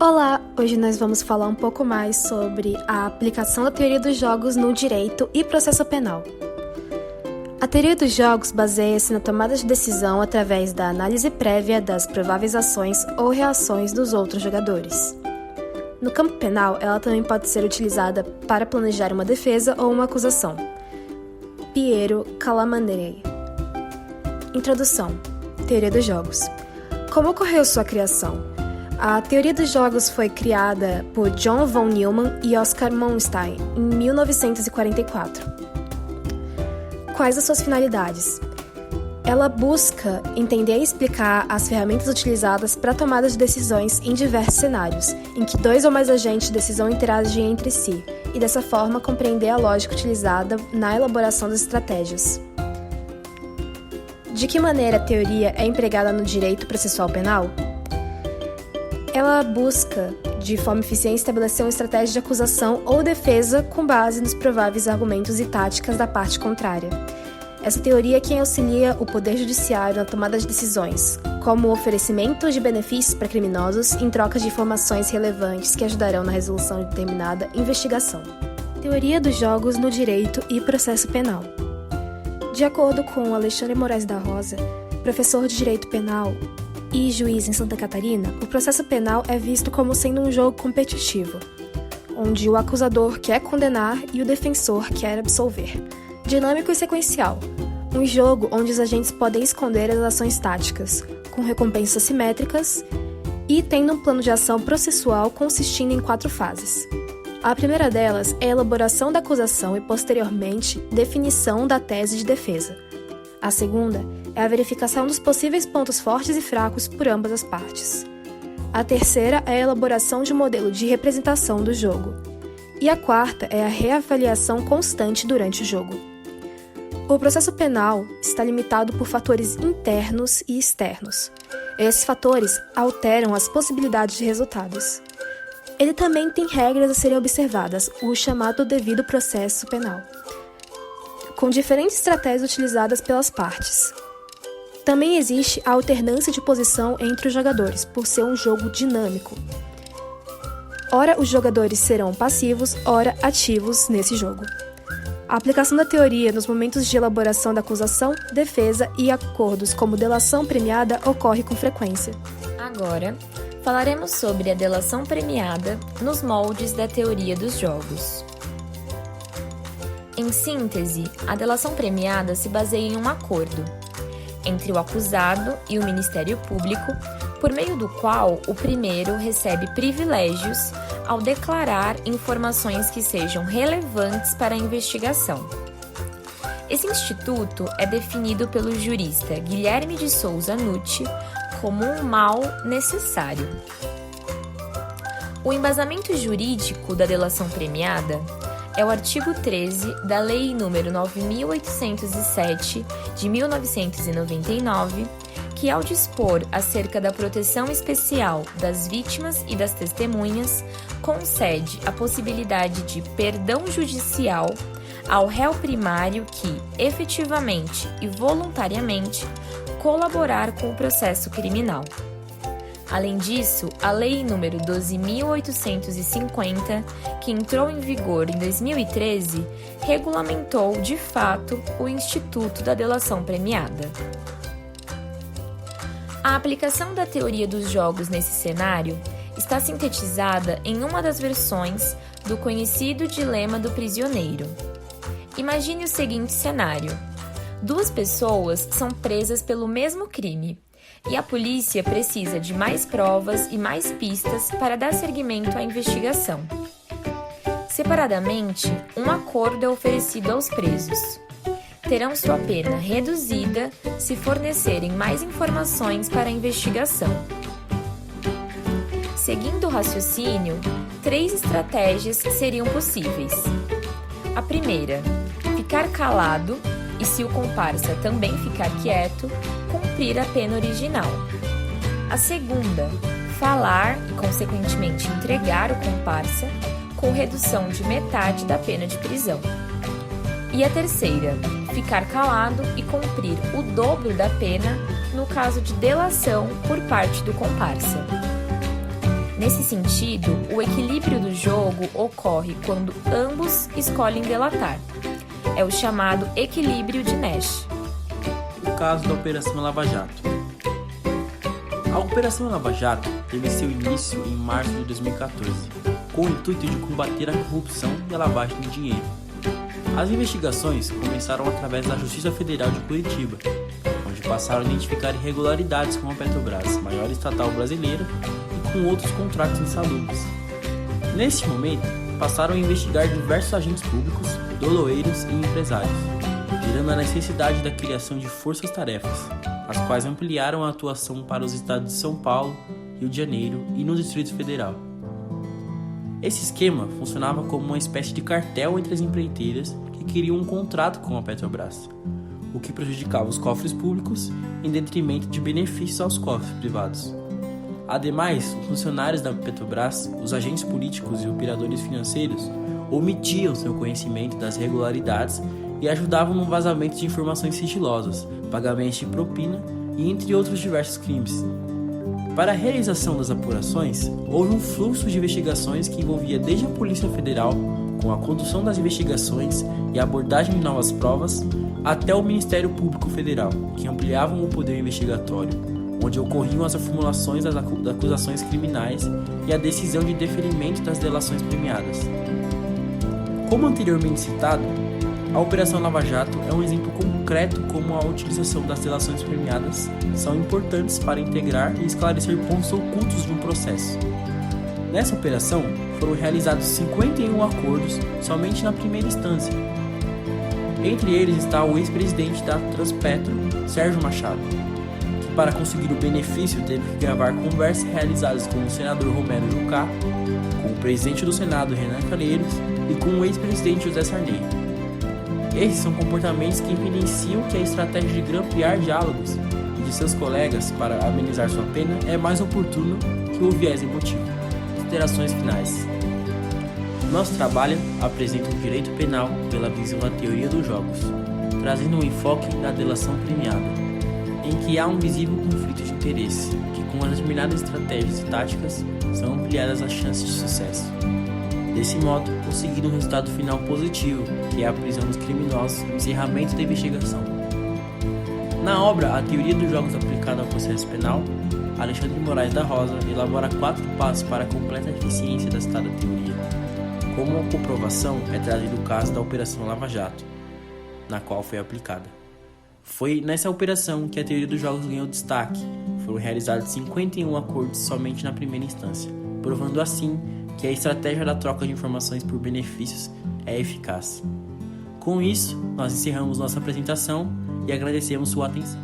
Olá! Hoje nós vamos falar um pouco mais sobre a aplicação da teoria dos jogos no direito e processo penal. A teoria dos jogos baseia-se na tomada de decisão através da análise prévia das prováveis ações ou reações dos outros jogadores. No campo penal, ela também pode ser utilizada para planejar uma defesa ou uma acusação. Piero Calamandrei. Introdução. Teoria dos jogos. Como ocorreu sua criação? A teoria dos jogos foi criada por John von Neumann e Oscar Monstein em 1944. Quais as suas finalidades? Ela busca entender e explicar as ferramentas utilizadas para a tomada de decisões em diversos cenários, em que dois ou mais agentes de decisão interagem entre si, e dessa forma compreender a lógica utilizada na elaboração das estratégias. De que maneira a teoria é empregada no direito processual penal? Ela busca, de forma eficiente, estabelecer uma estratégia de acusação ou defesa com base nos prováveis argumentos e táticas da parte contrária. Essa teoria é quem auxilia o Poder Judiciário na tomada de decisões, como o oferecimento de benefícios para criminosos em troca de informações relevantes que ajudarão na resolução de determinada investigação. Teoria dos jogos no direito e processo penal. De acordo com Alexandre Moraes da Rosa, professor de Direito Penal e juiz em Santa Catarina, o processo penal é visto como sendo um jogo competitivo, onde o acusador quer condenar e o defensor quer absolver. Dinâmico e sequencial. Um jogo onde os agentes podem esconder as ações táticas, com recompensas simétricas e tendo um plano de ação processual consistindo em 4 fases. A primeira delas é a elaboração da acusação e, posteriormente, definição da tese de defesa. A segunda é a verificação dos possíveis pontos fortes e fracos por ambas as partes. A terceira é a elaboração de um modelo de representação do jogo. E a quarta é a reavaliação constante durante o jogo. O processo penal está limitado por fatores internos e externos. Esses fatores alteram as possibilidades de resultados. Ele também tem regras a serem observadas, o chamado devido processo penal, com diferentes estratégias utilizadas pelas partes. Também existe a alternância de posição entre os jogadores, por ser um jogo dinâmico. Ora, os jogadores serão passivos, ora ativos nesse jogo. A aplicação da teoria nos momentos de elaboração da acusação, defesa e acordos como delação premiada ocorre com frequência. Agora, falaremos sobre a delação premiada nos moldes da teoria dos jogos. Em síntese, a delação premiada se baseia em um acordo entre o acusado e o Ministério Público, por meio do qual o primeiro recebe privilégios ao declarar informações que sejam relevantes para a investigação. Esse instituto é definido pelo jurista Guilherme de Souza Nucci como um mal necessário. O embasamento jurídico da delação premiada é o artigo 13 da Lei nº 9.807, de 1999, que, ao dispor acerca da proteção especial das vítimas e das testemunhas, concede a possibilidade de perdão judicial ao réu primário que, efetivamente e voluntariamente, colaborar com o processo criminal. Além disso, a Lei nº 12.850, que entrou em vigor em 2013, regulamentou, de fato, o Instituto da Delação Premiada. A aplicação da teoria dos jogos nesse cenário está sintetizada em uma das versões do conhecido dilema do prisioneiro. Imagine o seguinte cenário: 2 pessoas são presas pelo mesmo crime, e a polícia precisa de mais provas e mais pistas para dar seguimento à investigação. Separadamente, um acordo é oferecido aos presos. Terão sua pena reduzida se fornecerem mais informações para a investigação. Seguindo o raciocínio, 3 estratégias seriam possíveis. A primeira, ficar calado e, se o comparsa também ficar quieto, cumprir a pena original. A segunda, falar e, consequentemente, entregar o comparsa, com redução de metade da pena de prisão. E a terceira, ficar calado e cumprir o dobro da pena no caso de delação por parte do comparsa. Nesse sentido, o equilíbrio do jogo ocorre quando ambos escolhem delatar. É o chamado equilíbrio de Nash. O caso da Operação Lava Jato. A Operação Lava Jato teve seu início em março de 2014, com o intuito de combater a corrupção e a lavagem de dinheiro. As investigações começaram através da Justiça Federal de Curitiba, onde passaram a identificar irregularidades com a Petrobras, maior estatal brasileira, e com outros contratos insalubres. Neste momento, passaram a investigar diversos agentes públicos, doloeiros e empresários, gerando a necessidade da criação de forças-tarefas, as quais ampliaram a atuação para os estados de São Paulo, Rio de Janeiro e no Distrito Federal. Esse esquema funcionava como uma espécie de cartel entre as empreiteiras que queriam um contrato com a Petrobras, o que prejudicava os cofres públicos em detrimento de benefícios aos cofres privados. Ademais, os funcionários da Petrobras, os agentes políticos e operadores financeiros omitiam seu conhecimento das irregularidades e ajudavam no vazamento de informações sigilosas, pagamentos de propina e entre outros diversos crimes. Para a realização das apurações, houve um fluxo de investigações que envolvia desde a Polícia Federal, com a condução das investigações e a abordagem de novas provas, até o Ministério Público Federal, que ampliavam o poder investigatório, onde ocorriam as formulações das acusações criminais e a decisão de deferimento das delações premiadas. Como anteriormente citado, a Operação Lava Jato é um exemplo concreto como a utilização das delações premiadas são importantes para integrar e esclarecer pontos ocultos de um processo. Nessa operação, foram realizados 51 acordos somente na primeira instância. Entre eles está o ex-presidente da Transpetro, Sérgio Machado, que para conseguir o benefício teve que gravar conversas realizadas com o senador Romero Jucá, com o presidente do Senado Renan Calheiros e com o ex-presidente José Sarney. Esses são comportamentos que evidenciam que a estratégia de grampear diálogos de seus colegas para amenizar sua pena é mais oportuno que o viés emotivo. Considerações finais. Nosso trabalho apresenta o direito penal pela visão da teoria dos jogos, trazendo um enfoque na delação premiada, em que há um visível conflito de interesse, que com as determinadas estratégias e táticas são ampliadas as chances de sucesso. Desse modo, conseguindo um resultado final positivo, que é a prisão dos criminosos e o encerramento da investigação. Na obra A Teoria dos Jogos aplicada ao processo penal, Alexandre Moraes da Rosa elabora 4 passos para a completa eficiência da citada teoria. Como uma comprovação é trazido o caso da Operação Lava Jato, na qual foi aplicada. Foi nessa operação que a teoria dos jogos ganhou destaque. Foram realizados 51 acordos somente na primeira instância, provando assim que a estratégia da troca de informações por benefícios é eficaz. Com isso, nós encerramos nossa apresentação e agradecemos sua atenção.